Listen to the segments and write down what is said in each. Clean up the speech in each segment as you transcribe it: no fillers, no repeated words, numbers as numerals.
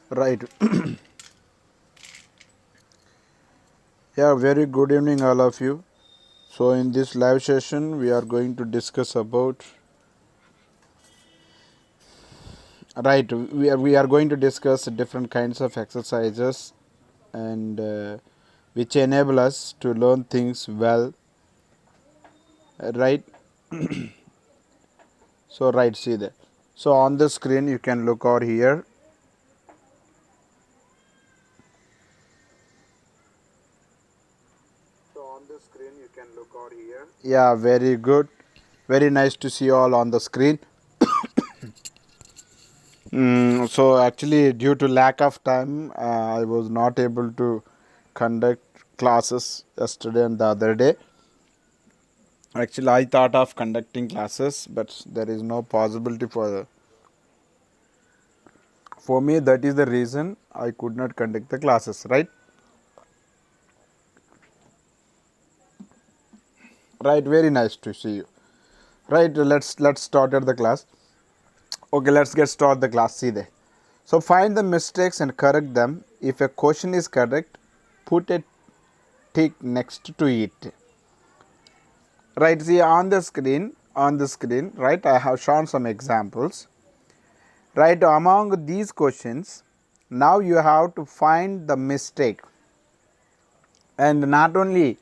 Right. Yeah, very good evening, all of you. So, in this live session, we are going to discuss about we are going to discuss different kinds of exercises and which enable us to learn things well. Right. So, right, see that. So, on the screen, you can look over here. So, on the screen, you can look over here. Yeah, very good. Very nice to see you all on the screen. So actually, due to lack of time, I was not able to conduct classes yesterday and the other day. Actually, I thought of conducting classes, but there is no possibility for me. That is the reason I could not conduct the classes. Right. Right. Very nice to see you. Right. Let's start at the class. Okay. Let's get started the class. See there. So find the mistakes and correct them. If a question is correct, put a tick next to it. Right, see on the screen, right, I have shown some examples. Right, among these questions, now you have to find the mistake, and not only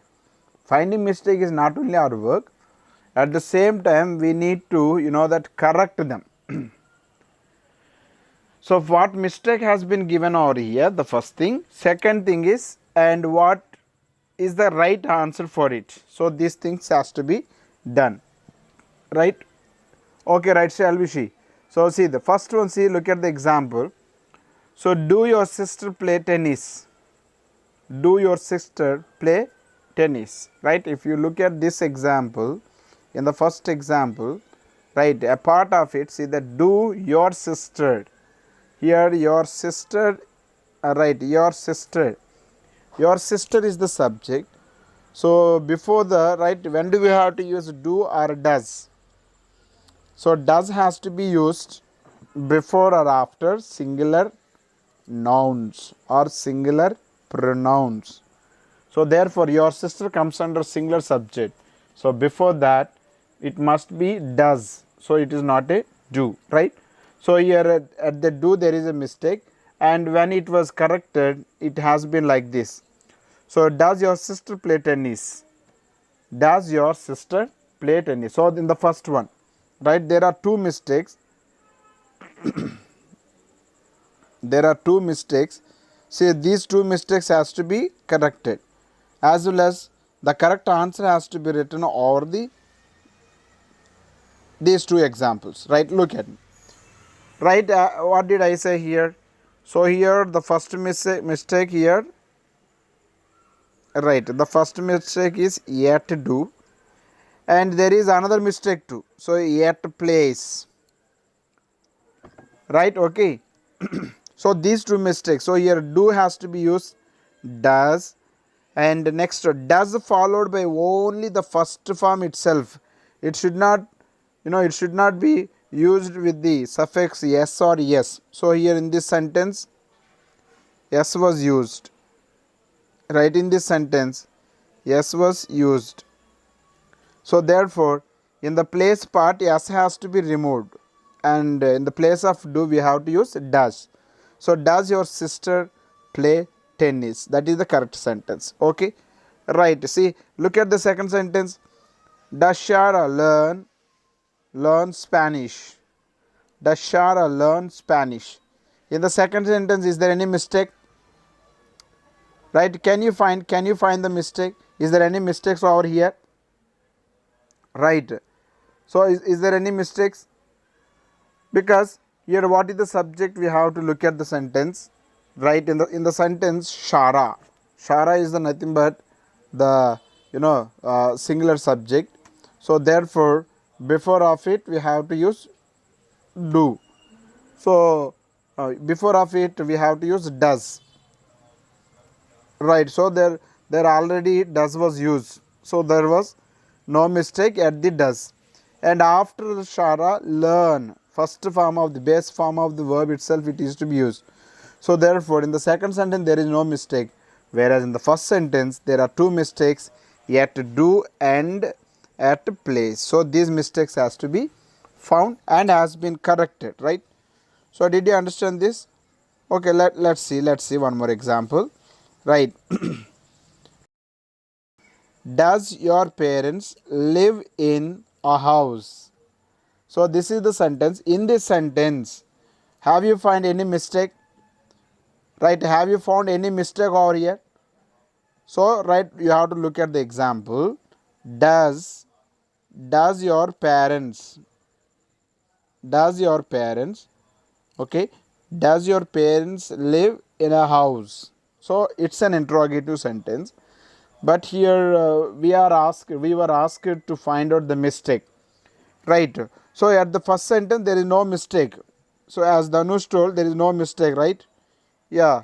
finding mistake is not only our work, at the same time we need to that correct them. So what mistake has been given over here, the first thing. Second thing is, and what is the right answer for it. So these things has to be done. Right. Okay, right, shall we see? So see the first one, see, look at the example. So do your sister play tennis? Do your sister play tennis? Right, if you look at this example, in the first example, right, a part of it, see that do your sister. Here your sister, right, your sister is the subject. So before the, right, when do we have to use do or does? So does has to be used before or after singular nouns or singular pronouns. So therefore your sister comes under singular subject. So before that it must be does. So it is not a do, right? So here at the do there is a mistake, and when it was corrected it has been like this. So does your sister play tennis? Does your sister play tennis? So in the first one, right, there are two mistakes. There are two mistakes. See, these two mistakes has to be corrected, as well as the correct answer has to be written over these two examples. Right, look at me. Right, what did I say here? So here the first mistake here, right, the first mistake is yet do, and there is another mistake too. So yet plays. Right, okay. So these two mistakes. So here do has to be used does, and next does followed by only the first form itself. It should not, it should not be used with the suffix yes or yes. So here in this sentence yes was used. Right, in this sentence yes was used. So therefore in the place part yes has to be removed, and in the place of do we have to use does. So does your sister play tennis? That is the correct sentence. Okay, right, see, look at the second sentence. Does Shara learn Spanish? Does Shara learn Spanish? In the second sentence is there any mistake? Right, can you find the mistake? Is there any mistakes over here? Right, so is there any mistakes? Because here what is the subject, we have to look at the sentence. Right, in the sentence Shara is the nothing but the singular subject. So therefore before of it we have to use do. So before of it we have to use does. Right, so there already does was used, so there was no mistake at the does. And after Shara learn, first form of the base form of the verb itself it is to be used. So therefore in the second sentence there is no mistake, whereas in the first sentence there are two mistakes, at do and at place. So these mistakes has to be found and has been corrected, right? So did you understand this? Okay, let's see one more example, right? Does your parents live in a house? So this is the sentence. In this sentence, have you find any mistake? Right, have you found any mistake over here? So right, you have to look at the example. Does your parents, okay, does your parents live in a house? So it's an interrogative sentence, but here we were asked to find out the mistake, right? So at the first sentence there is no mistake. So as Dhanush told, there is no mistake, right? Yeah.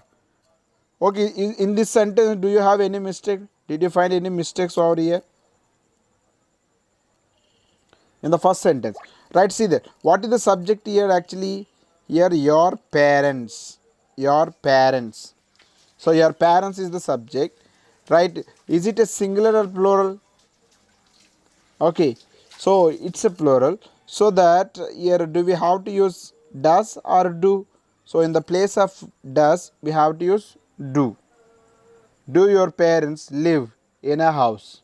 Okay, in this sentence, do you have any mistake? Did you find any mistakes over here? In the first sentence, right? See that. What is the subject here actually? Here, your parents. Your parents. So, your parents is the subject, right? Is it a singular or plural? Okay, so it's a plural. So that here, do we have to use does or do? So, in the place of does, we have to use do. Do your parents live in a house?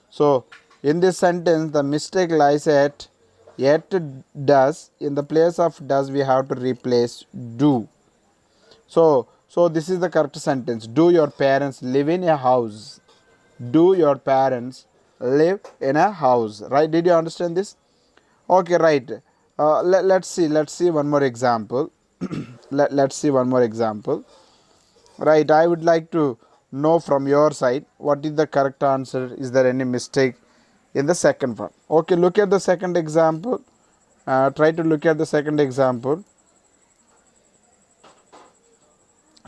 So, in this sentence, the mistake lies at does. In the place of does, we have to replace do. So this is the correct sentence. Do your parents live in a house? Do your parents live in a house? Right? Did you understand this? Okay, right. Let's see one more example. Let's see one more example. Right, I would like to know from your side what is the correct answer. Is there any mistake in the second one? Okay, look at the second example. Try to look at the second example.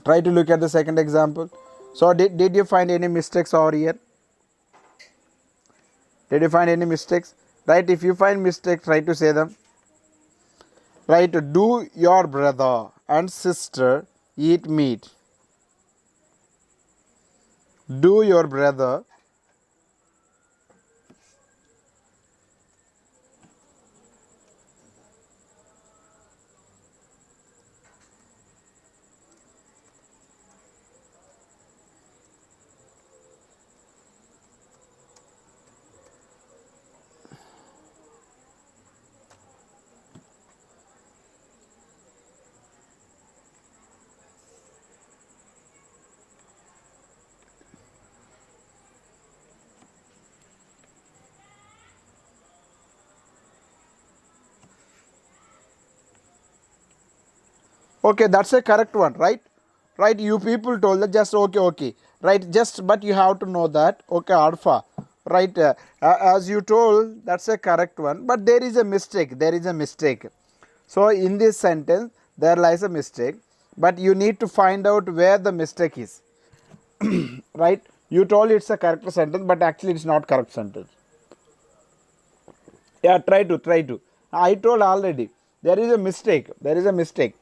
Try to look at the second example. So did you find any mistakes over here? Did you find any mistakes? Right, if you find mistakes, try to say them. Right, do your brother and sister eat meat? Do your brother okay, that's a correct one, right? Right, you people told that just okay, right? Just but you have to know that, okay, alpha, right? As you told, that's a correct one, but there is a mistake. There is a mistake. So in this sentence, there lies a mistake, but you need to find out where the mistake is. Right? You told it's a correct sentence, but actually it's not correct sentence. Yeah, try to. I told already. There is a mistake. There is a mistake.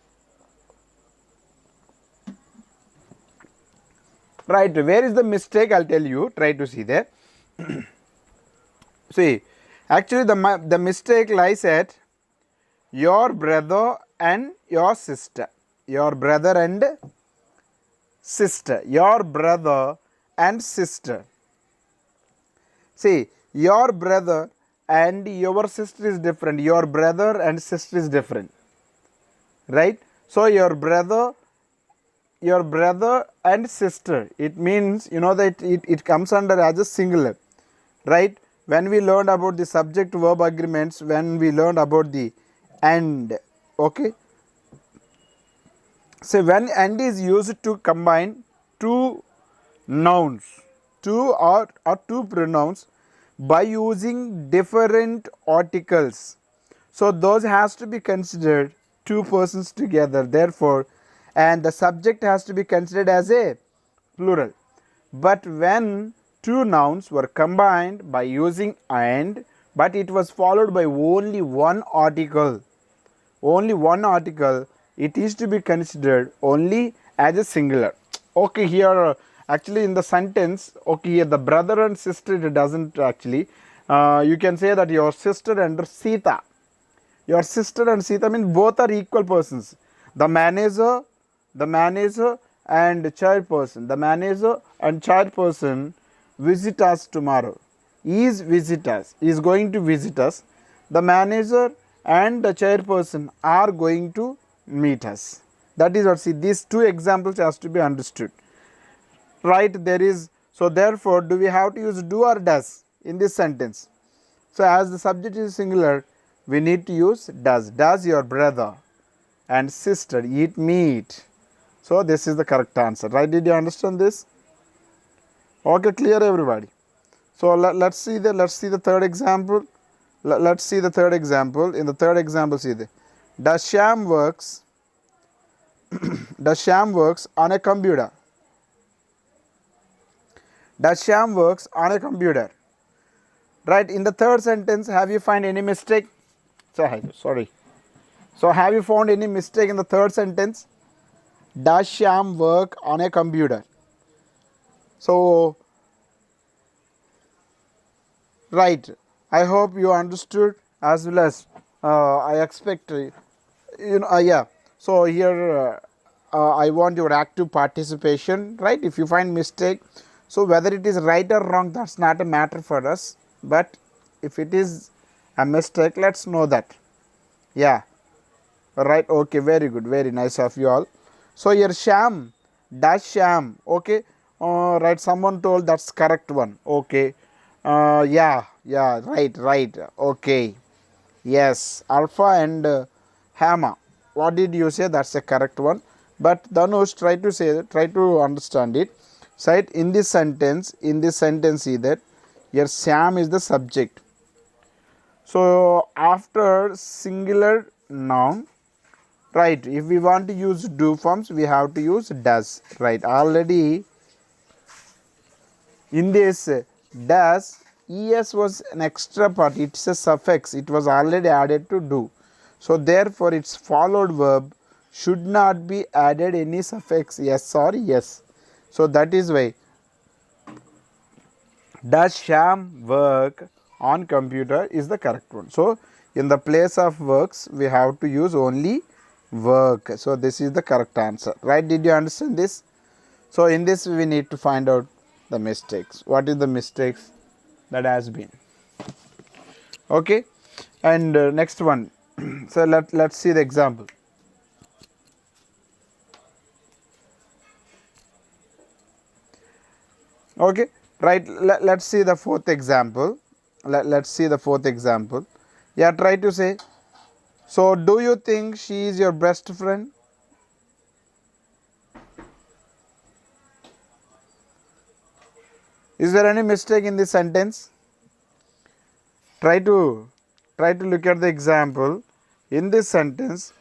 Right, where is the mistake? I'll tell you. Try to see there. See, actually the mistake lies at your brother and your sister. Your brother and sister. Your brother and sister. See, your brother and your sister is different. Your brother and sister is different. Right? So your brother and sister, it means, you know, that it comes under as a singular, right? When we learned about the subject verb agreements, when we learned about the and, okay, so when and is used to combine two nouns, two or two pronouns by using different articles, so those has to be considered two persons together, therefore, and the subject has to be considered as a plural. But when two nouns were combined by using and, but it was followed by only one article, it is to be considered only as a singular. Okay, here actually in the sentence, okay, here the brother and sister, it doesn't actually. You can say that your sister and Sita. Your sister and Sita mean both are equal persons. The manager and chairperson. The manager and chairperson visit us tomorrow. Is visit us. Is going to visit us. The manager and the chairperson are going to meet us. That is what, see, these two examples has to be understood. Right, there is, so therefore do we have to use do or does in this sentence? So as the subject is singular, we need to use does. Does your brother and sister eat meat? So this is the correct answer, right? Did you understand this? Okay, clear everybody? So let's see the third example. Let's see the third example. In the third example, see the does Shyam works does Shyam works on a computer? Does Shyam works on a computer? Right, in the third sentence, have you find any mistake? Sorry. So have you found any mistake in the third sentence? Does Shyam work on a computer? So, right, I hope you understood as well as I expect, yeah. So here I want your active participation, right? If you find mistake, so whether it is right or wrong, that's not a matter for us. But if it is a mistake, let's know that. Yeah, right. Okay, very good, very nice of you all. So here Shyam, does Shyam, okay, right, someone told that's correct one. Okay, yeah, right, okay, yes, Alpha and Hamma, what did you say? That's a correct one. But Dhanush, try to understand it. Right, in this sentence, see that here Sam is the subject. So after singular noun, right, if we want to use do forms, we have to use does, right? Already in this does, es was an extra part, it's a suffix, it was already added to do. So therefore its followed verb should not be added any suffix yes or yes. So that is why does Shyam work on computer is the correct one. So in the place of works, we have to use only work. So this is the correct answer, right? Did you understand this? So in this we need to find out the mistakes. What is the mistakes that has been? Okay, and next one. So let's see the example. Okay, right, let's see the fourth example. Let's see the fourth example. Yeah, try to say. So do you think she is your best friend? Is there any mistake in this sentence? Try to look at the example. In this sentence,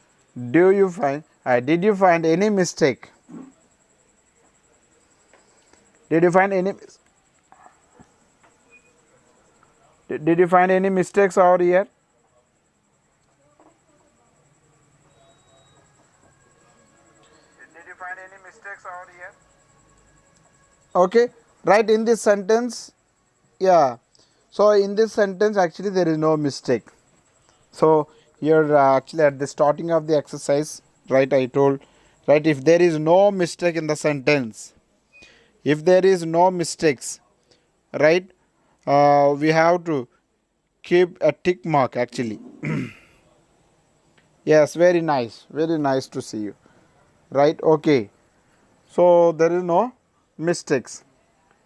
do you find did you find any mistake? Did you find any did you find any mistakes over here? Did you find any mistakes over here? Okay, right, in this sentence, yeah. So in this sentence actually there is no mistake. So here actually at the starting of the exercise, right, I told, right, if there is no mistake in the sentence, if there is no mistakes, right, we have to keep a tick mark actually. Yes, very nice to see you, right? Okay, so there is no mistakes.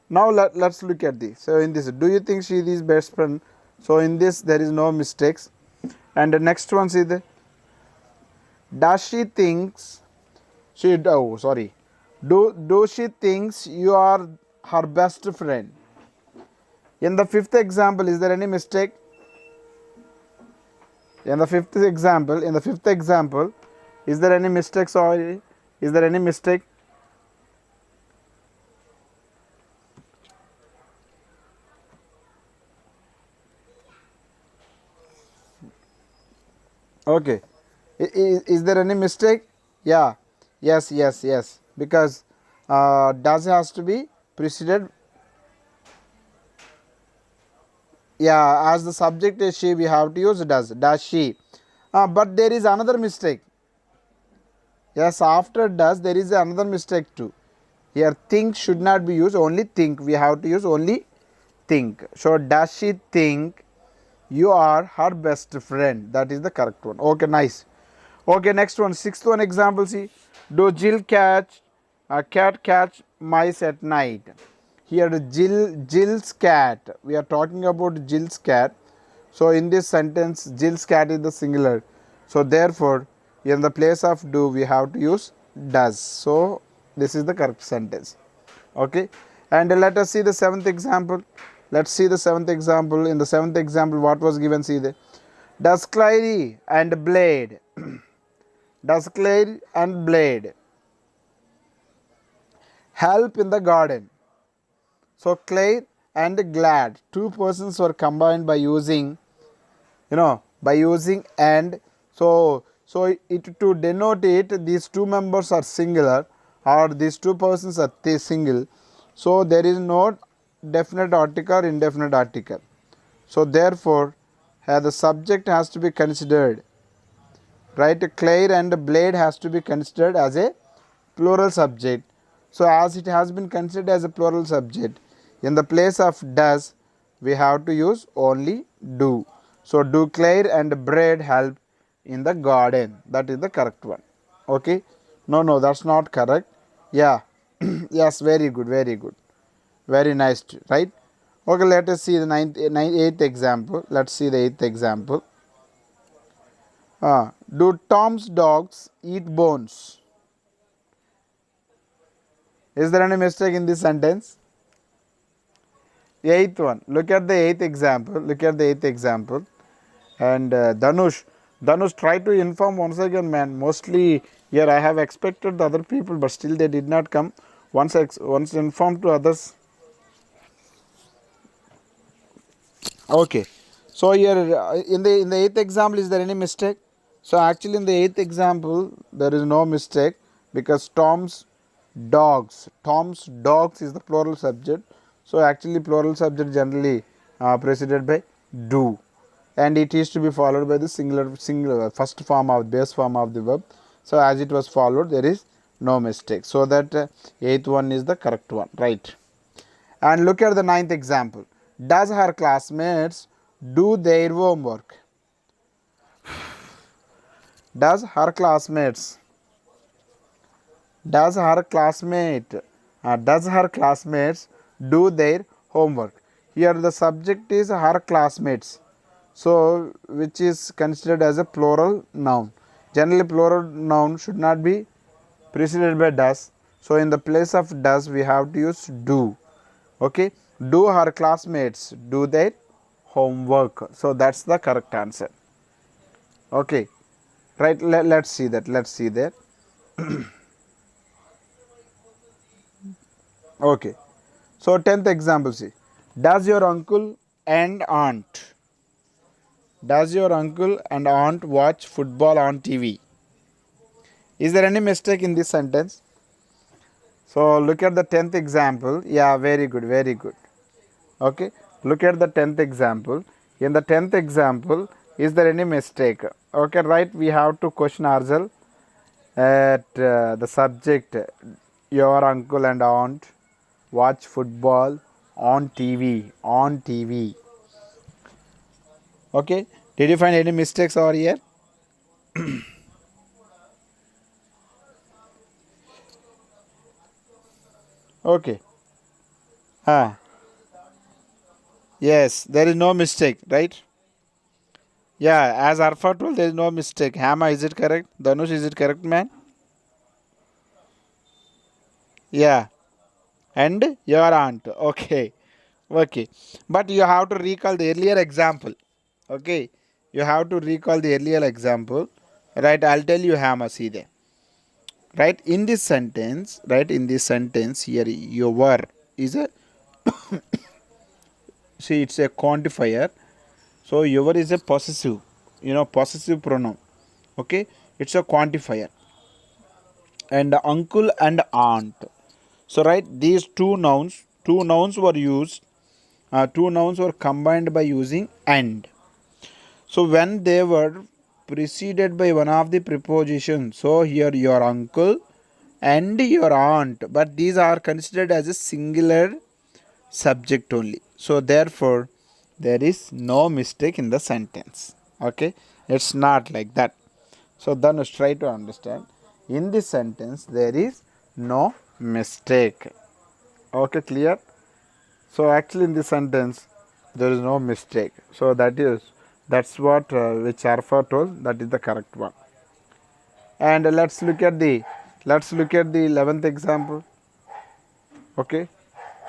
Now let's look at this. So in this, do you think she is best friend? So in this there is no mistakes. And the next one, see the, does she thinks she, oh sorry, do she thinks you are her best friend? In the fifth example, is there any mistake? In the fifth example, is there any mistakes or is there any mistake? Okay, is there any mistake? Yeah, yes, because does has to be preceded. Yeah, as the subject is she, we have to use does she. But there is another mistake. Yes, after does there is another mistake too. Here think should not be used, only think, we have to use only think. So does she think you are her best friend? That is the correct one. Okay, nice. Okay, next one, sixth one example, see. Do Jill catch cat catch mice at night? Here Jill's cat, we are talking about Jill's cat. So in this sentence Jill's cat is the singular, so therefore in the place of do we have to use does. So this is the correct sentence. Okay, and let us see the seventh example. Let's see the seventh example. In the seventh example, what was given? See there, does Clary and Blade does Clary and Blade help in the garden? So Claire and Glad, two persons were combined by using, by using and. So it to denote it, these two members are singular or these two persons are single. So there is no definite article or indefinite article. So therefore the subject has to be considered, right? Claire and Blade has to be considered as a plural subject. So as it has been considered as a plural subject, in the place of does we have to use only do. So do Claire and Blade help in the garden? That is the correct one. Okay, no, that's not correct. Yeah, yes, very good, very nice, right? Okay, let us see the eighth example. Let's see the eighth example. Do Tom's dogs eat bones? Is there any mistake in this sentence? Eighth one. Look at the eighth example. And Dhanush, try to inform once again, man. Mostly here I have expected the other people, but still they did not come. Once inform to others. Okay. So here in the eighth example, is there any mistake? So actually in the eighth example there is no mistake, because Tom's dogs is the plural subject. So actually plural subject generally preceded by do, and it is to be followed by the singular first form of base form of the verb. So as it was followed, there is no mistake. So that eighth one is the correct one, right? And look at the ninth example. Does her classmates do their homework? Does her classmates do their homework? Here the subject is her classmates, so which is considered as a plural noun. Generally plural noun should not be preceded by does. So in the place of does we have to use do. Okay, do her classmates do their homework? So that's the correct answer. Okay, right, let's see that. Okay, so 10th example, see. Does your uncle and aunt watch football on TV? Is there any mistake in this sentence? So look at the 10th example. Yeah, very good. Okay, look at the 10th example. In the 10th example, is there any mistake? Okay, right, we have to question ourselves at the subject. Your uncle and aunt watch football on TV. Okay, did you find any mistakes over here? Okay. Yes, there is no mistake, right? Yeah, as Arfa told, there is no mistake. Hama, is it correct? Dhanush, is it correct, man? Yeah, and your aunt. Okay, but you have to recall the earlier example. Okay, you have to recall the earlier example, right? I'll tell you, Hama, see there. Right, in this sentence, here your is a see, it's a quantifier. So your is a possessive, possessive pronoun. Okay, it's a quantifier. and uncle and aunt. So right, these two nouns were used, two nouns were combined by using and. So when they were preceded by one of the prepositions, so here your uncle and your aunt, but these are considered as a singular subject only. So therefore there is no mistake in the sentence. Okay, it's not like that. So then let's try to understand. In this sentence there is no mistake. Okay, clear? So actually in this sentence there is no mistake. So that's what which Arfa told, that is the correct one. And let's look at the 11th example. Okay,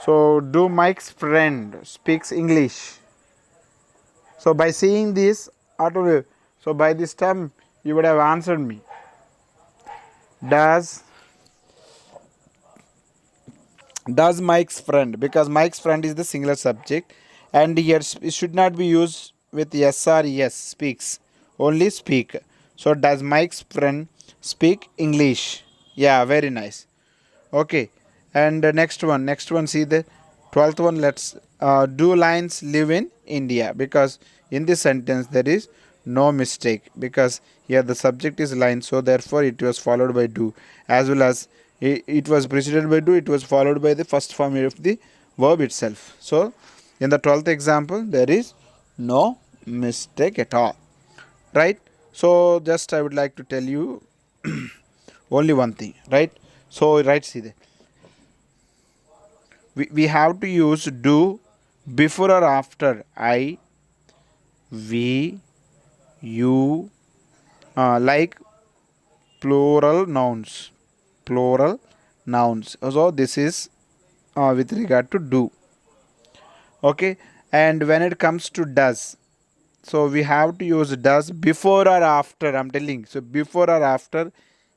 so do Mike's friend speaks English? So by seeing this, so by this time you would have answered me. Does Mike's friend, because Mike's friend is the singular subject, and here it should not be used with yes or yes, speaks, only speak. So does Mike's friend speak English? Yeah, very nice. Okay, and next one, see the 12th one. Let's do lions live in India? Because in this sentence there is no mistake, because here the subject is lion, so therefore it was followed by do, as well as it was preceded by do, it was followed by the first form of the verb itself. So in the 12th example there is no mistake at all, right? So just I would like to tell you only one thing, right? So right, see there, we have to use do before or after I, we, you, like plural nouns. So this is with regard to do. Okay, and when it comes to does, so we have to use does before or after. I'm telling. So before or after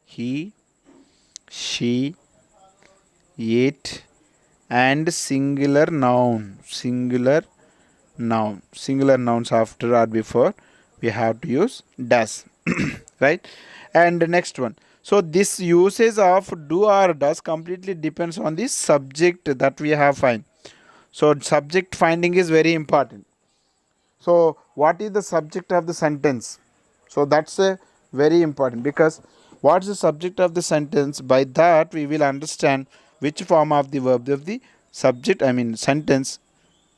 he, she, it, and singular nouns after or before, we have to use does. Right? And next one, so this usage of do or does completely depends on the subject that we have find. So subject finding is very important. So what is the subject of the sentence? So that's a very important, because what's the subject of the sentence, by that we will understand which form of the verb of the subject, I mean sentence,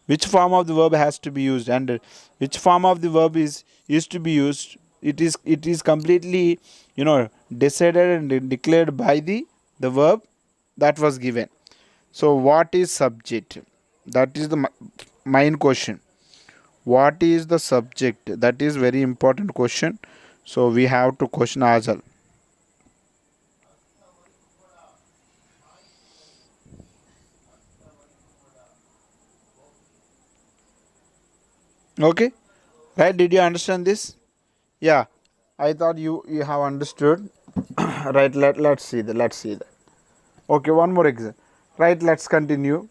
which form of the verb has to be used, and which form of the verb is to be used. It is completely, decided and declared by the verb that was given. So what is subject? That is the main question. What is the subject? That is very important question. So we have to question ourselves. Okay, right? Did you understand this? Yeah, I thought you have understood. Right, let's see that. Okay, one more example. Right, let's continue.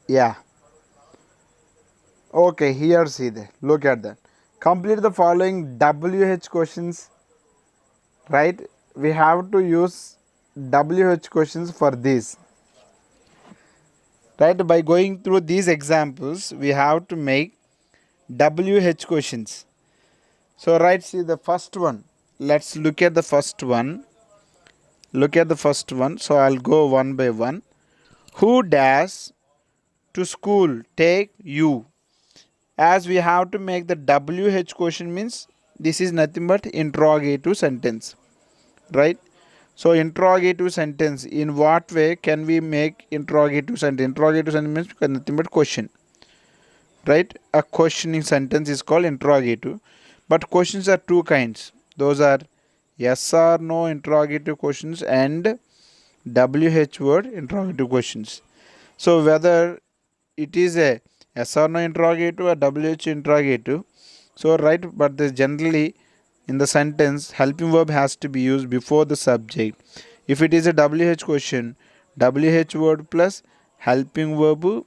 Yeah. Okay, here see that. Look at that. Complete the following WH questions. Right? We have to use WH questions for this. Right? By going through these examples, we have to make WH questions. So right, see the first one. Let's look at the first one. So I'll go one by one. Who dash to school take you? As we have to make the WH question, means this is nothing but interrogative sentence, right? So interrogative sentence, in what way can we make interrogative sentence? Interrogative sentence means nothing but question, right? A questioning sentence is called interrogative, but questions are two kinds. Those are yes or no interrogative questions and WH word interrogative questions. So whether it is a yes or no interrogative or WH interrogative, so right, but generally in the sentence, helping verb has to be used before the subject. If it is a WH question, WH word plus helping verb,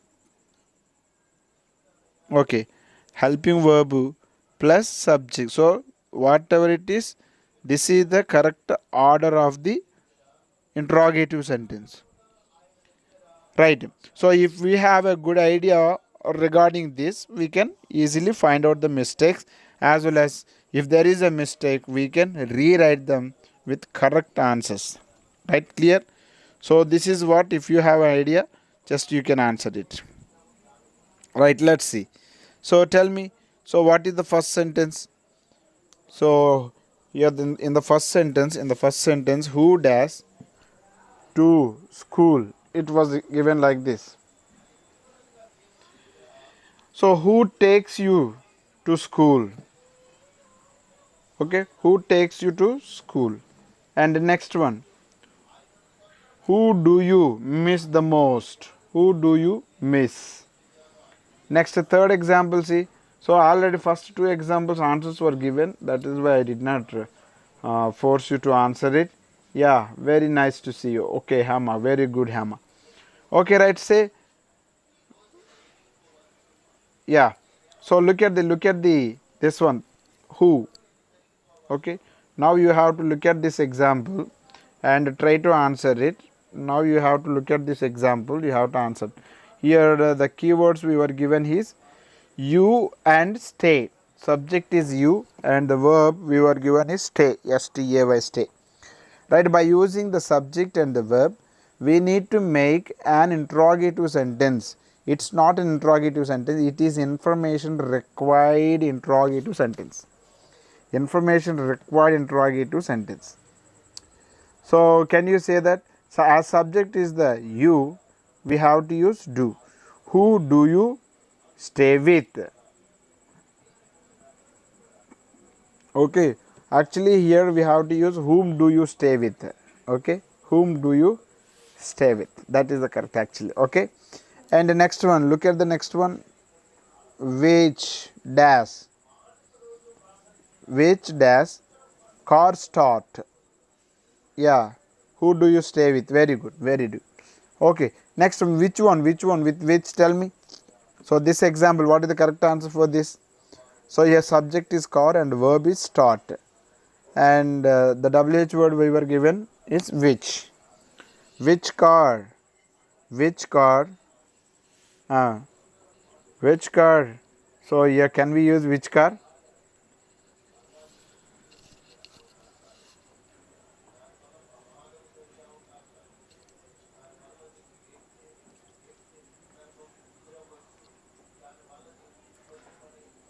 okay, helping verb plus subject. So whatever it is, this is the correct order of the interrogative sentence. Right. So if we have a good idea regarding this, we can easily find out the mistakes, as well as if there is a mistake, we can rewrite them with correct answers. Right, clear? So this is what, if you have an idea, just you can answer it. Right, let's see. So tell me, so what is the first sentence? So here in the first sentence, who dash to school? It was given like this. So who takes you to school? Okay, who takes you to school? And the next one, who do you miss the most? Who do you miss? Next, third example, see. So already first two examples answers were given. That is why I did not force you to answer it. Yeah, very nice to see you. Okay, Hama, very good, Hama. Okay, right, say. Yeah, so look at the this one, who. Okay, now you have to look at this example and try to answer it. Now you have to look at this example, you have to answer. Here the keywords we were given is you and stay. Subject is you and the verb we were given is stay, S-T-A-Y, stay. Right, by using the subject and the verb, we need to make an interrogative sentence. It's not an interrogative sentence, it is information required interrogative sentence. Information required interrogative sentence. So can you say that? So as subject is the you, we have to use do. Who do you stay with? Okay, actually here we have to use whom do you stay with. Okay, whom do you stay with? That is the correct actually. Okay, and the next one, look at the next one. Which dash car start? Yeah, who do you stay with? Very good, very good. Okay, next one, which one with which, tell me. So this example, what is the correct answer for this? So here subject is car and verb is start, and the WH word we were given is which. Which car? Which car? Which car? So here can we use which car?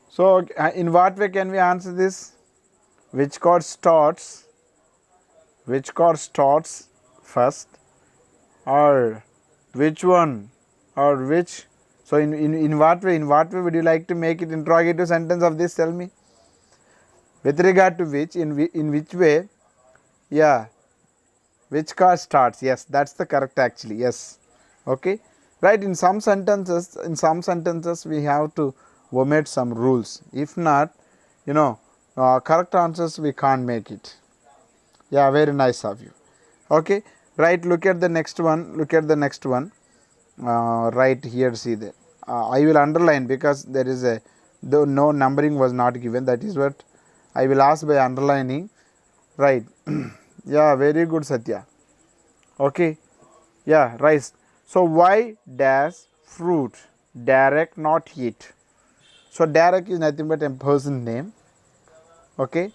So in what way can we answer this? Which car starts? Which car starts first? Or which one? Or which? So in what way? In what way would you like to make it interrogative sentence of this? Tell me. With regard to which, in which way? Yeah. Which car starts? Yes, that's the correct actually. Yes. Okay. Right. In some sentences we have to omit some rules. If not, correct answers we can't make it. Yeah, very nice of you. Okay, right, look at the next one. Right here, see there. I will underline because there is though no numbering was not given. That is what I will ask by underlining. Right. Yeah, very good, Satya. Okay. Yeah, right. So why dash fruit? Derek not eat. So Derek is nothing but a person name. Okay.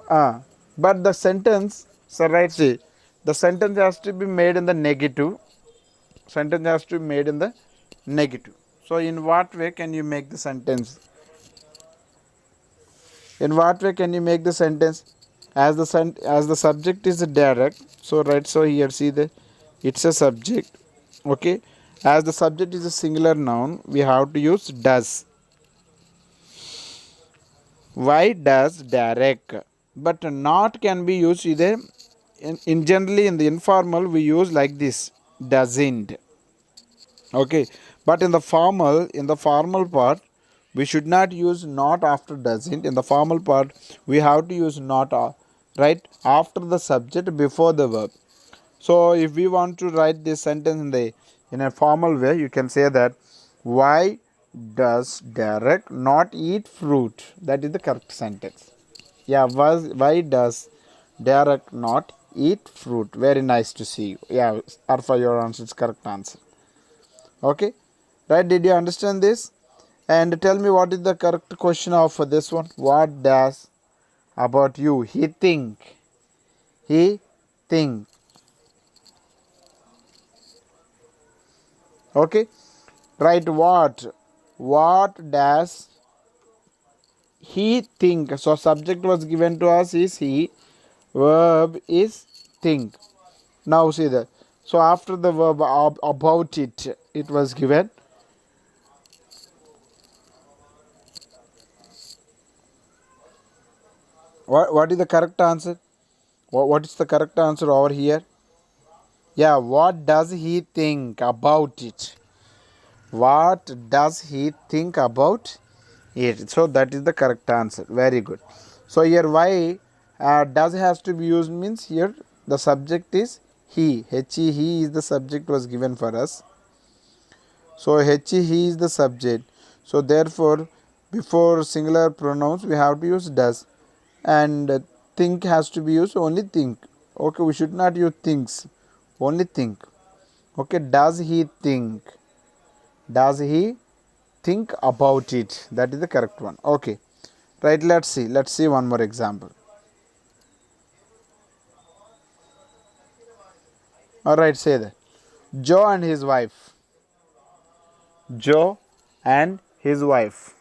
But the sentence, so right, see, the sentence has to be made in the negative. Sentence has to be made in the negative. So in what way can you make the sentence? In what way can you make the sentence? As the subject is Derek. So right. So here see it's a subject. Okay. As the subject is a singular noun, we have to use does. Why does Derek? But not can be used either. In generally in the informal we use like this, doesn't. Okay, but in the formal part we should not use not after doesn't. In the formal part, we have to use not right after the subject before the verb. So if we want to write this sentence in a formal way, you can say that why does Derek not eat fruit? That is the correct sentence. Yeah, why does Derek not eat fruit? Very nice to see you. Yeah, Arfa, your answer is correct answer. Okay, right? Did you understand this? And tell me what is the correct question of this one? What does about you he think? He think. Okay, right? What does he think? So subject was given to us is he, verb is think. Now see that. So after the verb about it was given. What is the correct answer? What is the correct answer over here? Yeah, what does he think about it? What does he think about it? So that is the correct answer. Very good. So here why does has to be used means here the subject is he. He is the subject was given for us. So he is the subject. So therefore before singular pronouns we have to use does, and think has to be used only think. Okay, we should not use things, only think. Okay, does he think? Does he think about it? That is the correct one. Okay, right, let's see one more example. All right, say that Joe and his wife. Joe and his wife.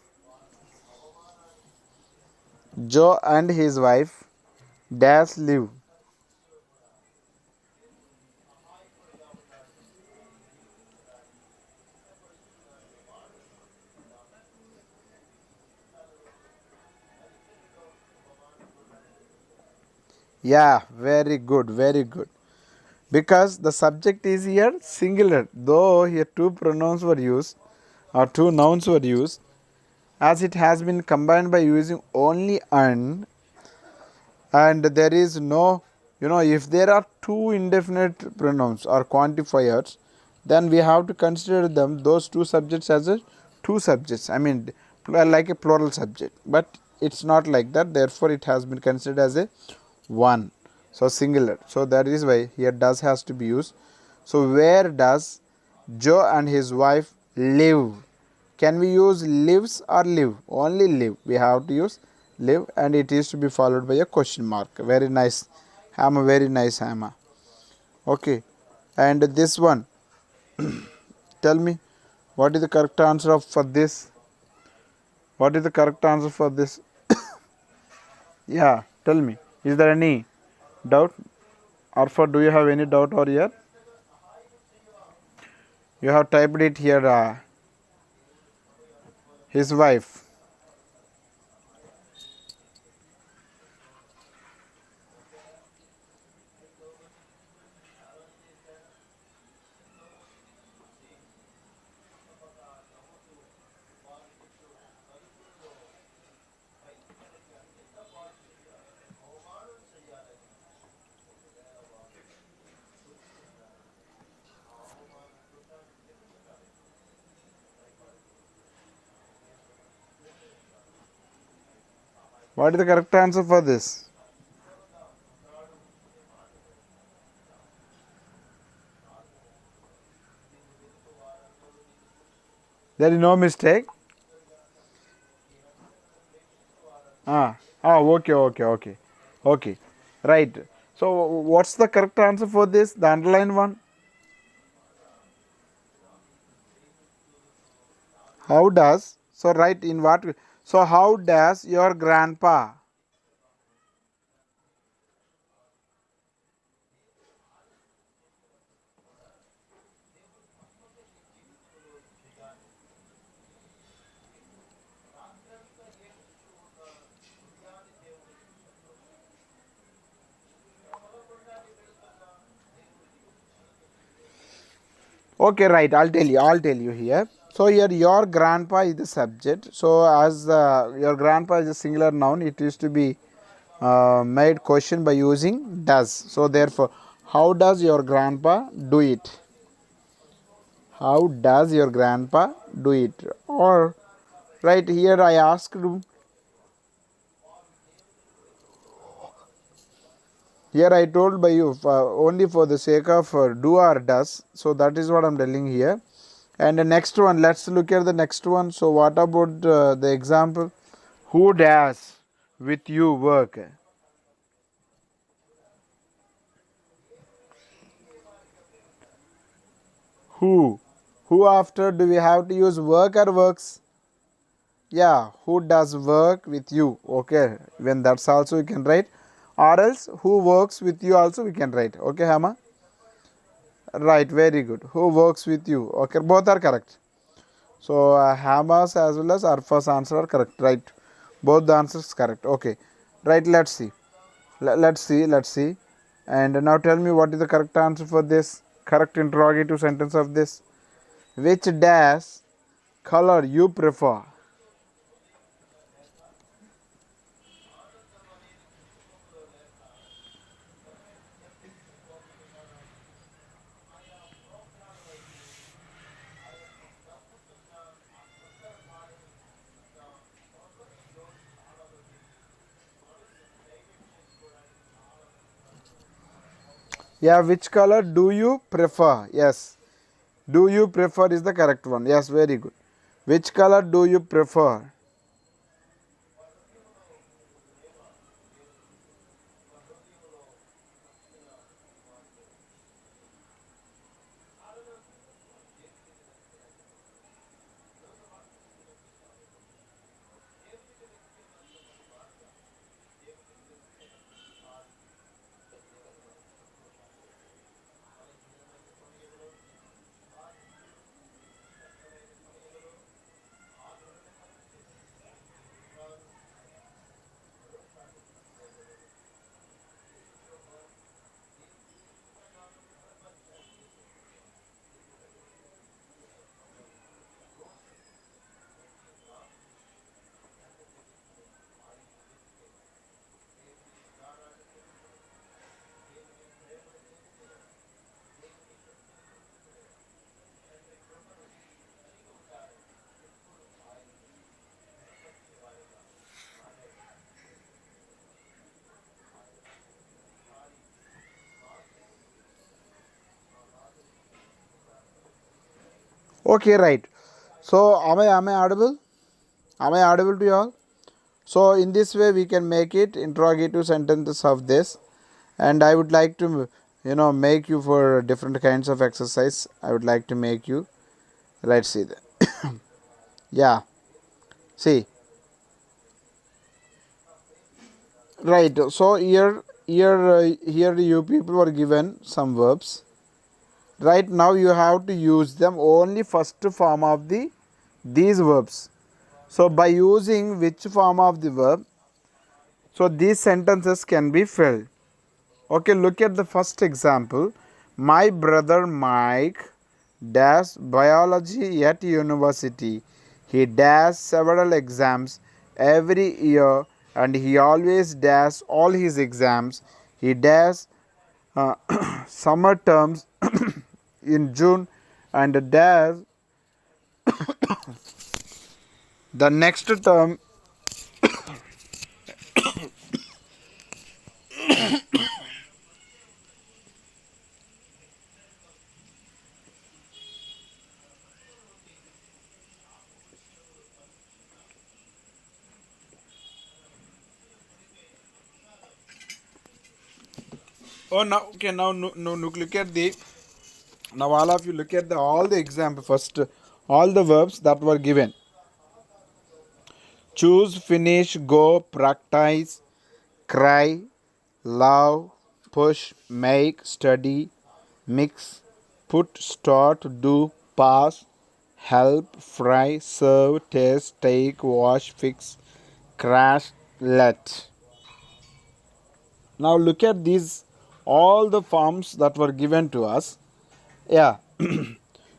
Joe and his wife dash live. Yeah, very good, very good. Because the subject is here singular, though here two pronouns were used or two nouns were used, as it has been combined by using only and there is no, if there are two indefinite pronouns or quantifiers, then we have to consider them those two subjects as a two subjects, I mean like a plural subject, but it's not like that, therefore it has been considered as a one, so singular. So that is why here does has to be used. So where does Joe and his wife live? Can we use lives or live? Only live. We have to use live, and it is to be followed by a question mark. Very nice. Hammer, very nice hammer. Okay. And this one, tell me what is the correct answer for this? What is the correct answer for this? Yeah, tell me. Is there any doubt? Or for do you have any doubt over here? You have typed it here, his wife. What is the correct answer for this? There is no mistake. Okay. Right. So what's the correct answer for this? The underlined one. How does? So right in what? So how does your grandpa? Okay, right. I'll tell you here. So here your grandpa is the subject. So as your grandpa is a singular noun, it is to be made question by using does. So therefore, how does your grandpa do it? How does your grandpa do it? Or right here I asked, here I told by you only for the sake of do or does. So that is what I am telling here. And the next one, let's look at the next one. So what about the example? Who does with you work? Who? Who after do we have to use work or works? Yeah, who does work with you? Okay, when that's also we can write. Or else who works with you also we can write. Okay, Hama? Right, very good. Who works with you? Okay, both are correct. So Hama's as well as Arfa's answer are correct. Right, both the answers correct. Okay, right. Let's see. Let's see. Let's see. And now tell me what is the correct answer for this correct interrogative sentence of this. Which dash color you prefer? Yeah, which color do you prefer? Yes, do you prefer is the correct one. Yes, very good. Which color do you prefer? Okay, right. So am I audible? Am I audible to you all? So in this way we can make it interrogative sentences of this, and I would like to make you for different kinds of exercise. I would like to make you. Let's see that. Yeah. See. Right. So here you people were given some verbs. Right now you have to use them only first form of these verbs. So by using which form of the verb, so these sentences can be filled. Okay, look at the first example. My brother Mike does biology at university. He does several exams every year and he always does all his exams. He does uh, summer terms in June and does the next term. Oh, now okay. Now no, look at the. Now all of you look at all the example first. All the verbs that were given. Choose, finish, go, practice, cry, love, push, make, study, mix, put, start, do, pass, help, fry, serve, taste, take, wash, fix, crash, let. Now look at these all the forms that were given to us. Yeah.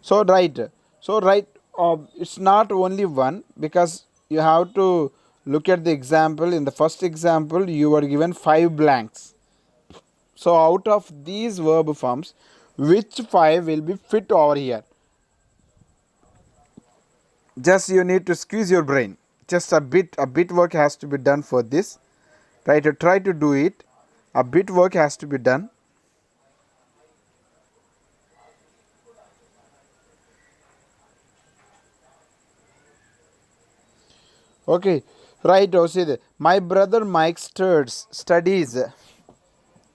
So right. it's not only one, because you have to look at the example. In the first example, you were given 5 blanks. So out of these verb forms, which 5 will be fit over here? Just you need to squeeze your brain. Just a bit work has to be done for this. Try to do it. A bit work has to be done. Okay, right, Osid. My brother Mike studies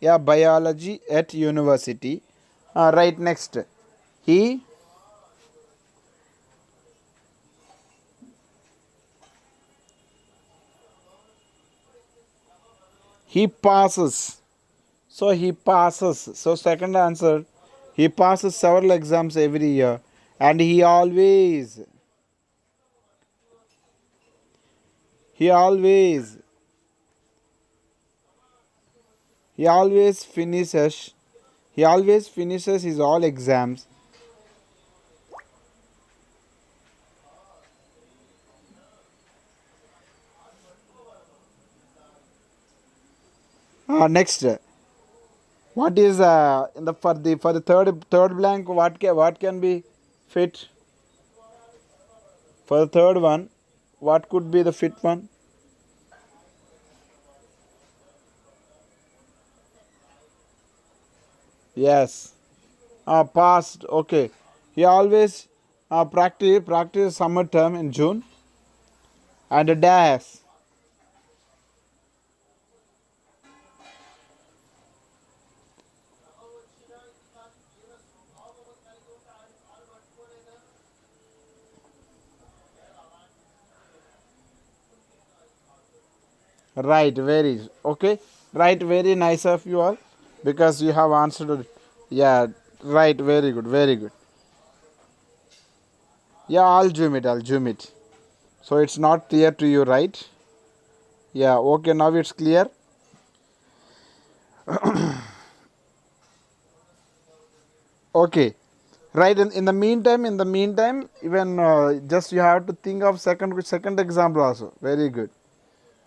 biology at university. Right, next. He passes. So he passes. So second answer, he passes several exams every year, and he always he always finishes he always finishes his all exams. Next, what is in the for the third blank, what can be fit for the third one? What could be the fit one? Yes, past. Okay, he always practice summer term in June, and a dash. Right, very okay. Right, very nice of you all, because you have answered it. Yeah, right, very good, very good. Yeah, I'll zoom it. So it's not clear to you, right? Yeah, okay, now it's clear. Okay, right. In the meantime, even just you have to think of second example also. Very good.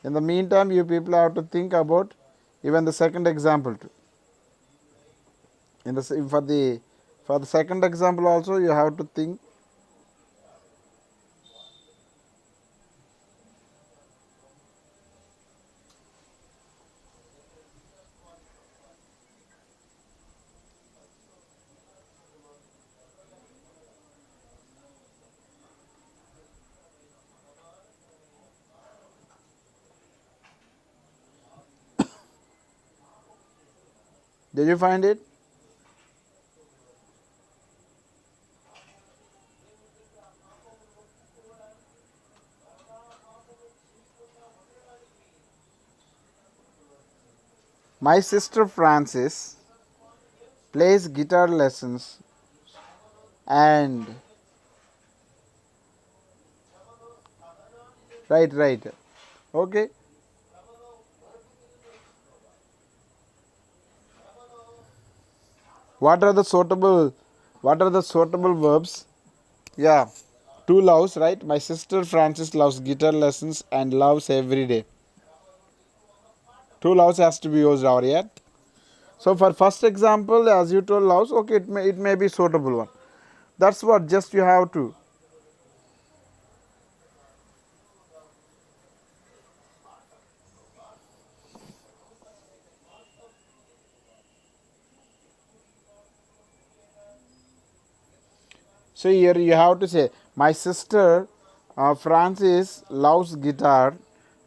In the meantime, you people have to think about even the second example too. In the for the second example also, you have to think. Did you find it? My sister Frances plays guitar lessons and right. Okay. What are the suitable verbs? Yeah. Two loves, right? My sister Frances loves guitar lessons and loves every day. Two loves has to be used over here. So for first example, as you told loves, okay, it may be suitable one. That's what just you have to. So here you have to say, my sister Frances loves guitar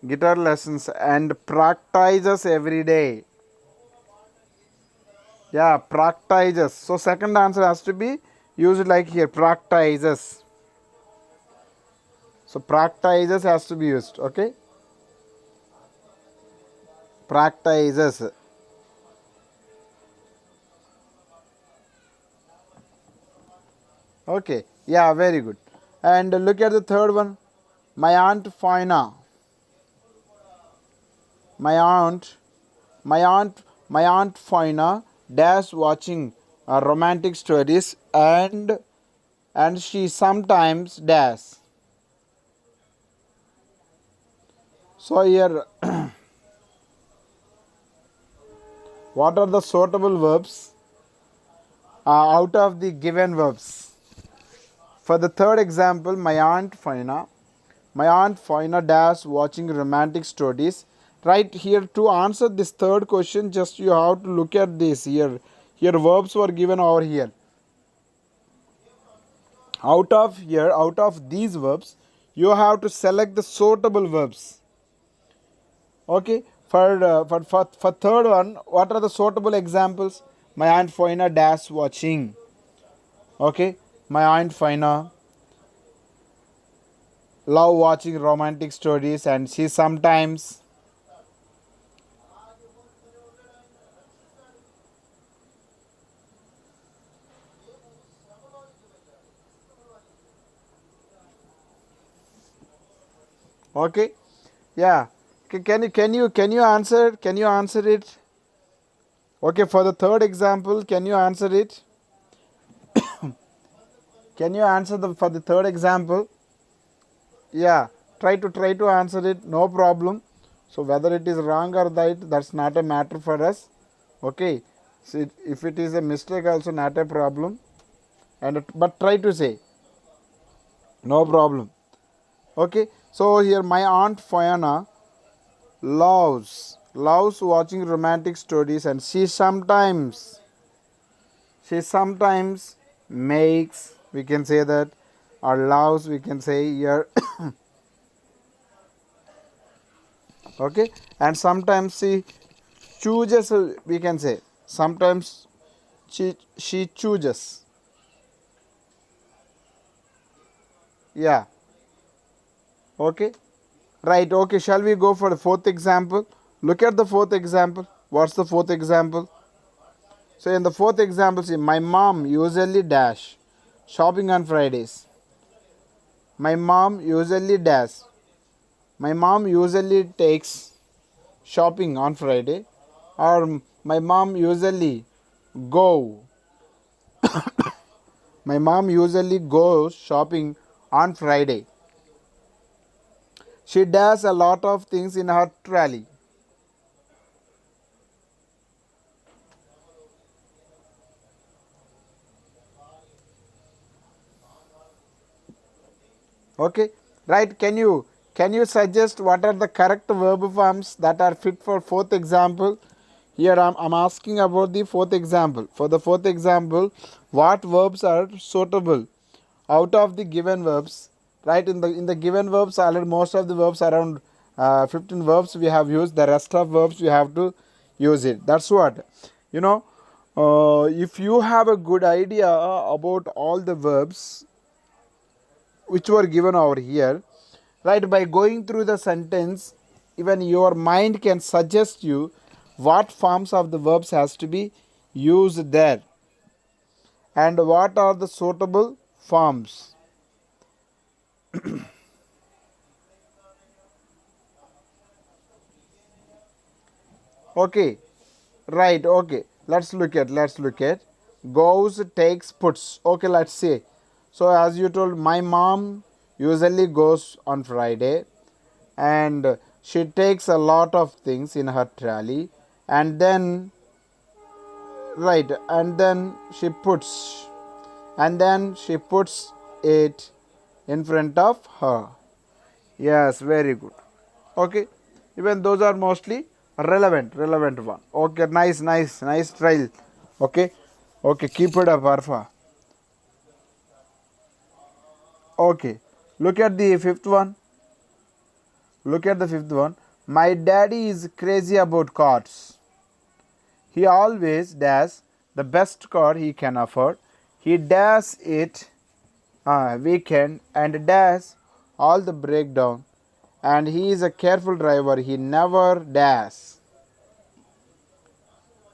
lessons and practices every day. Yeah, practices. So second answer has to be used like here, practices. So practices has to be used. Okay, practices. Okay, yeah, very good. And look at the third one. My aunt Fina. My aunt, my aunt, my aunt Fina dash watching romantic stories and she sometimes dash. So here what are the suitable verbs out of the given verbs? For the third example, my aunt Faina dash watching romantic stories. Right here, to answer this third question, just you have to look at this here. Here verbs were given over here. Out of these verbs, you have to select the suitable verbs. Okay. For third one, what are the suitable examples? My aunt Faina dash watching. Okay. My aunt Faina love watching romantic stories, and she sometimes. Okay. Yeah. Can you answer it? Okay. For the third example, can you answer it? Can you answer for the third example? Yeah. Try to answer it. No problem. So whether it is wrong or right, that's not a matter for us. Okay. So if it is a mistake, also not a problem. But try to say. No problem. Okay. So here my aunt Fiona loves watching romantic stories, and she sometimes makes, we can say that, or loves, we can say here. Okay. And sometimes she chooses, we can say, sometimes she chooses. Yeah. Okay. Right. Okay. Shall we go for the fourth example? Look at the fourth example. What's the fourth example? So in the fourth example, see, my mom usually dash shopping on Fridays. My mom usually dash. My mom usually takes shopping on Friday, or my mom usually go. My mom usually goes shopping on Friday. She does a lot of things in her trolley. Okay. Right. Can you suggest what are the correct verb forms that are fit for fourth example? Here I'm asking about the fourth example. For the fourth example, what verbs are suitable out of the given verbs? Right, in the given verbs, already most of the verbs, around 15 verbs we have used. The rest of verbs we have to use it. That's what, you know. If you have a good idea about all the verbs which were given over here, right, by going through the sentence, even your mind can suggest you what forms of the verbs has to be used there, and what are the suitable forms. Okay. Right. Okay. Let's look at goes, takes, puts. Okay. Let's see. So as you told, my mom usually goes on Friday, and she takes a lot of things in her trolley, and then, right, and then she puts it in front of her. Yes, very good. Okay. Even those are mostly relevant one. Okay, nice trial. Okay. Okay, keep it up, Arfa. Okay. Look at the fifth one. My daddy is crazy about cars. He always does the best car he can afford. He does it weekend and does all the breakdown. And he is a careful driver. He never does.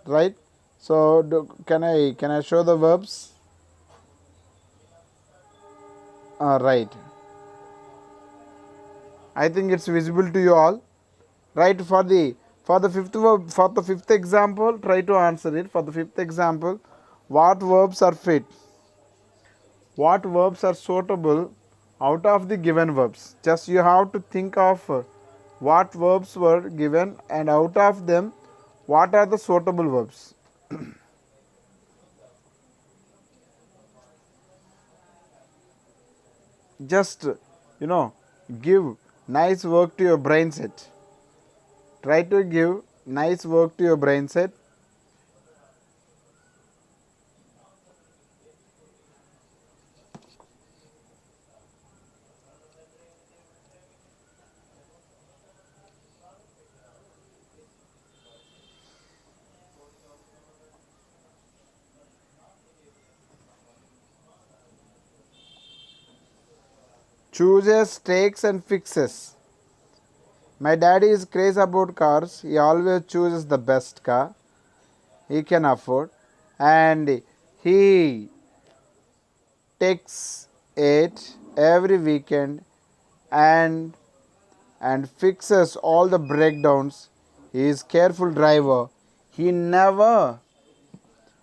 Right? So can I show the verbs? Right. I think it's visible to you all. Right, for the fifth example, try to answer it. For the fifth example, what verbs are fit? what verbs are suitable out of the given verbs. Just you have to think of what verbs were given, and out of them what are the suitable verbs. Just give nice work to your brain set. Try to give nice work to your brain set. Chooses, takes and fixes. My daddy is crazy about cars. He always chooses the best car he can afford, and he takes it every weekend and fixes all the breakdowns. He is careful driver. He never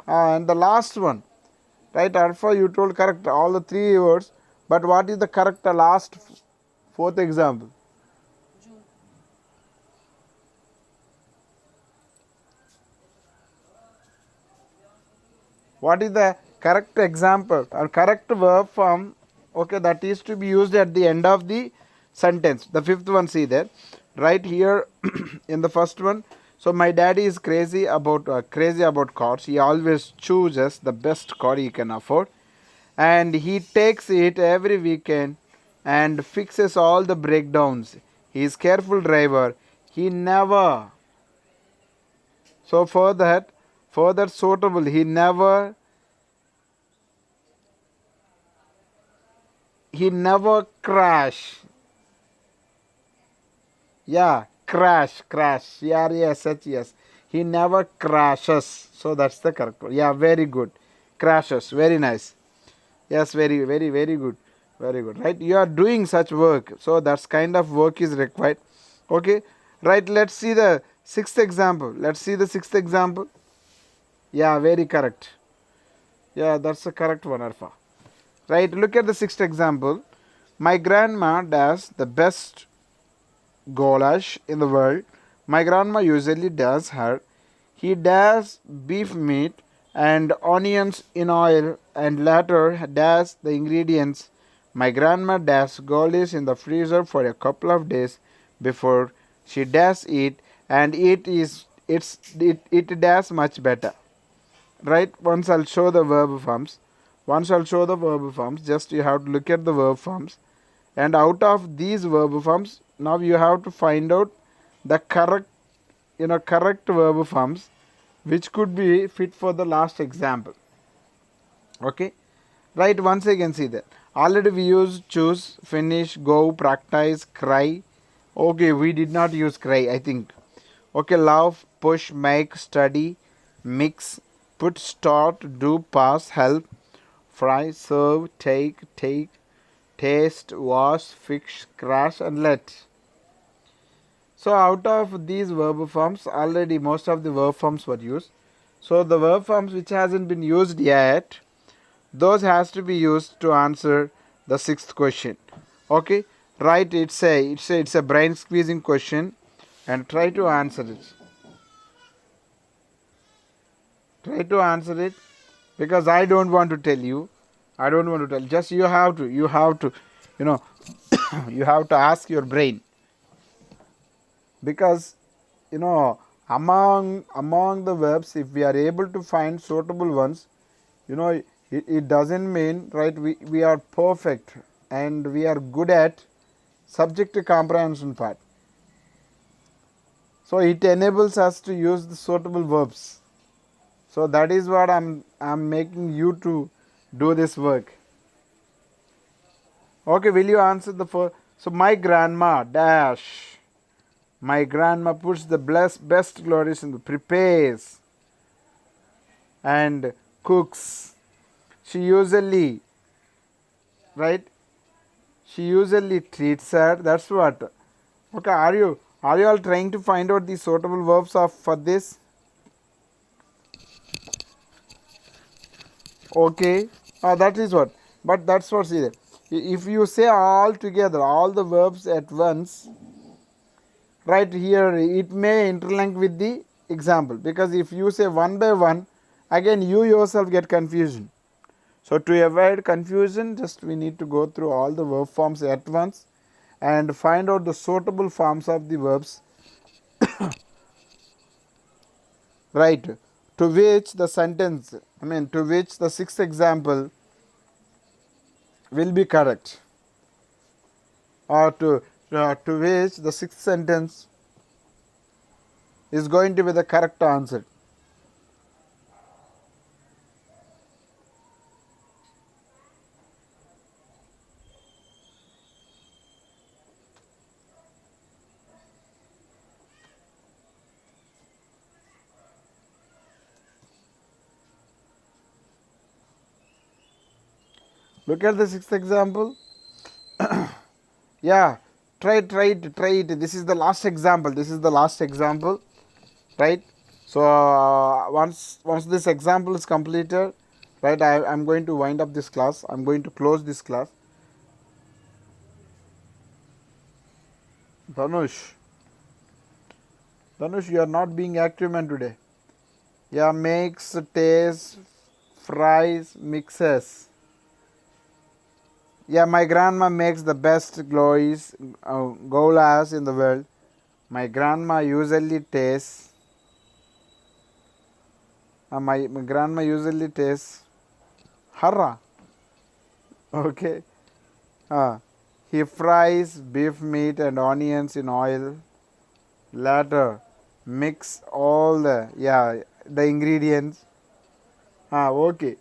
and the last one, right? Alpha, you told correct all the three words, but what is the correct last fourth example? What is the correct example or correct verb form? Okay, that is to be used at the end of the sentence. The fifth one, see there, right here in the first one. So my daddy is crazy about cars. He always chooses the best car he can afford, and he takes it every weekend and fixes all the breakdowns. He is careful driver. He never, so for that suitable, he never crash. Yeah, crash. CRASH. He never crashes. So that's the correct one. Yeah, very good. Crashes. Very nice. Yes, very, very, very good. Very good. Right? You are doing such work. So that's kind of work is required. Okay. Right. Let's see the sixth example. Yeah, very correct. Yeah, that's the correct one, Alpha. Right. Look at the sixth example. My grandma does the best goulash in the world. My grandma usually does her. He does beef meat and onions in oil and later does the ingredients. My grandma does goulash in the freezer for a couple of days before she does it, and it does much better. Right? Once I'll show the verb forms. Just you have to look at the verb forms, and out of these verb forms, now you have to find out the correct verb forms which could be fit for the last example. Okay, right? Once again, see that already we used choose, finish, go, practice, cry. Okay, we did not use cry, I think. Okay, love, push, make, study, mix, put, start, do, pass, help, fry, serve, take, taste, wash, fix, crash and let. So out of these verb forms, already most of the verb forms were used. So the verb forms which hasn't been used yet, those has to be used to answer the sixth question. Okay, right? It's a brain squeezing question, and try to answer it. Because I don't want to tell you. Just you have to you have to ask your brain, because among the verbs, if we are able to find suitable ones, it doesn't mean, right, we are perfect and we are good at subject comprehension part. So it enables us to use the suitable verbs. So that is what I'm making you to do this work. Okay, will you answer the first? So my grandma dash. My grandma puts the best glories in the prepares and cooks. She usually treats her. That's what. Okay, are you all trying to find out the suitable verbs for this? Okay, that is what. But that's what's there. If you say all together, all the verbs at once, right here, it may interlink with the example, because if you say one by one, again you yourself get confusion. So to avoid confusion, just we need to go through all the verb forms at once and find out the suitable forms of the verbs, right, to which the sentence, to which the sixth example will be correct, or to which the sixth sentence is going to be the correct answer. Look at the sixth example. Yeah, try it. This is the last example. Right. So once this example is completed, right, I'm going to wind up this class. I'm going to close this class. Dhanush, you are not being active man today. Yeah, makes, tastes, fries, mixes. Yeah, my grandma makes the best golas in the world. My grandma usually tastes. My grandma usually tastes harra. Okay. He fries beef meat and onions in oil. Later, mix all the ingredients. Okay.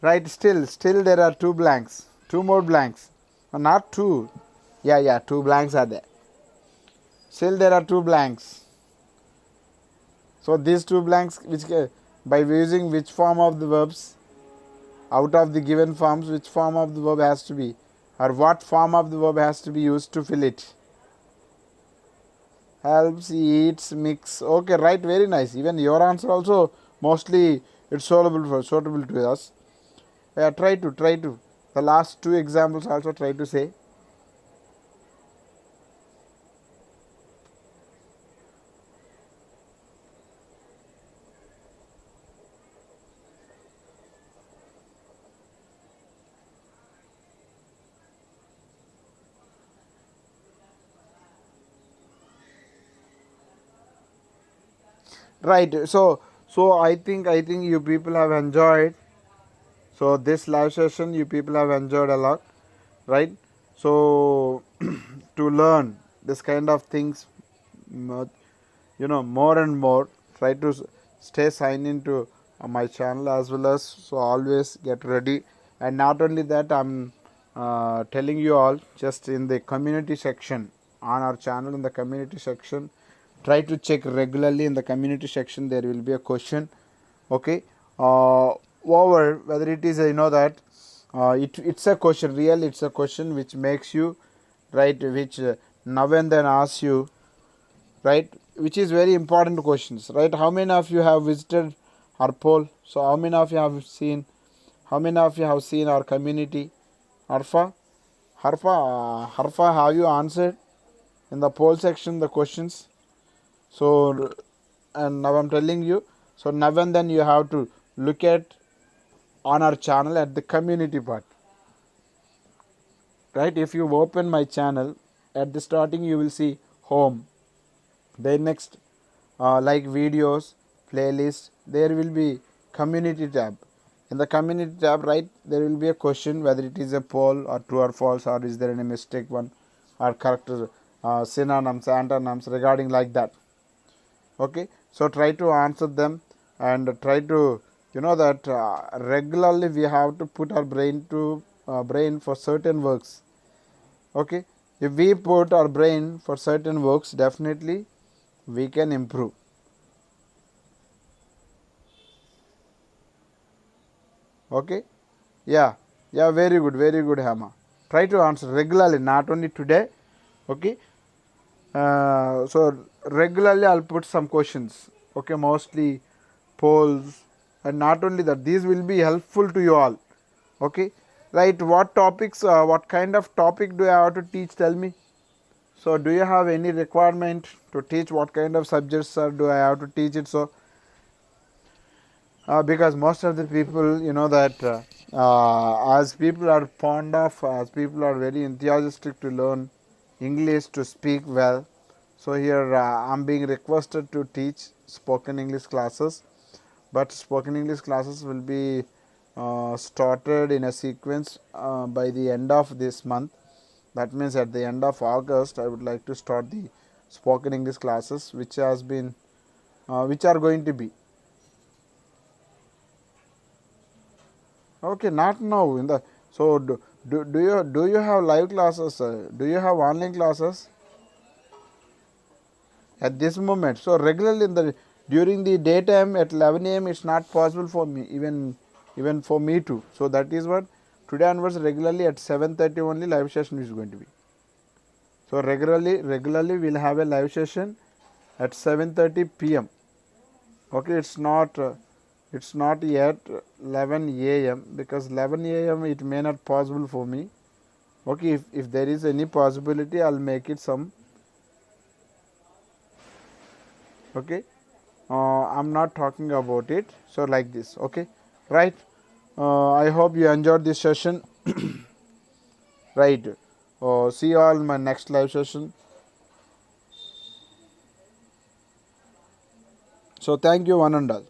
Right. Still there are two blanks. Two more blanks. Not two. Yeah. Two blanks are there. Still there are two blanks. So these two blanks, which by using which form of the verbs, out of the given forms, which form of the verb has to be, or what form of the verb has to be used to fill it? Helps, eats, mix. Okay, right, very nice. Even your answer also mostly it's suitable to us. Try to. The last two examples also try to say. Right. So I think you people have enjoyed. So this live session you people have enjoyed a lot, right? So to learn this kind of things, more and more, try to stay signed into my channel as well as, so always get ready. And not only that, I'm telling you all, just in the community section on our channel, in the community section, try to check regularly. In the community section there will be a question. Okay. Over whether it is that it's a question, real it's a question which makes you, right, which now and then asks you, right, which is very important questions, right? How many of you have visited our poll? So how many of you have seen our community? Harfa, have you answered in the poll section the questions? So, and now I'm telling you, so now and then you have to look at on our channel at the community part, right? If you open my channel, at the starting you will see home, then next like videos, playlist, there will be community tab. In the community tab, right, there will be a question whether it is a poll or true or false, or is there any mistake one, or correct synonyms, antonyms regarding like that. Okay, so try to answer them and try to that regularly we have to put our brain for certain works. Okay, if we put our brain for certain works, definitely we can improve. Okay, yeah, very good Hema. Try to answer regularly, not only today. Okay, so regularly I'll put some questions. Okay, mostly polls, and not only that, these will be helpful to you all. Okay, Right, what topics, what kind of topic do I have to teach, tell me. So do you have any requirement to teach what kind of subjects do I have to teach it? So because most of the people, you know that as people are fond of, as people are very enthusiastic to learn English, to speak well. So here I am being requested to teach spoken English classes, but spoken English classes will be started in a sequence by the end of this month. That means at the end of August I would like to start the spoken English classes, which has been which are going to be okay, not now in the. So do you have live classes? Do you have online classes at this moment? So regularly in the during the daytime at 11 a.m. it's not possible for me, even for me too. So that is what today onwards regularly at 7:30 only live session is going to be. So regularly we'll have a live session at 7:30 p.m. Okay, it's not yet 11 a.m. because 11 a.m. it may not possible for me. Okay, if there is any possibility I'll make it some. Okay, I'm not talking about it, so like this. Okay, right. I hope you enjoyed this session. Right, see you all in my next live session. So thank you one and all.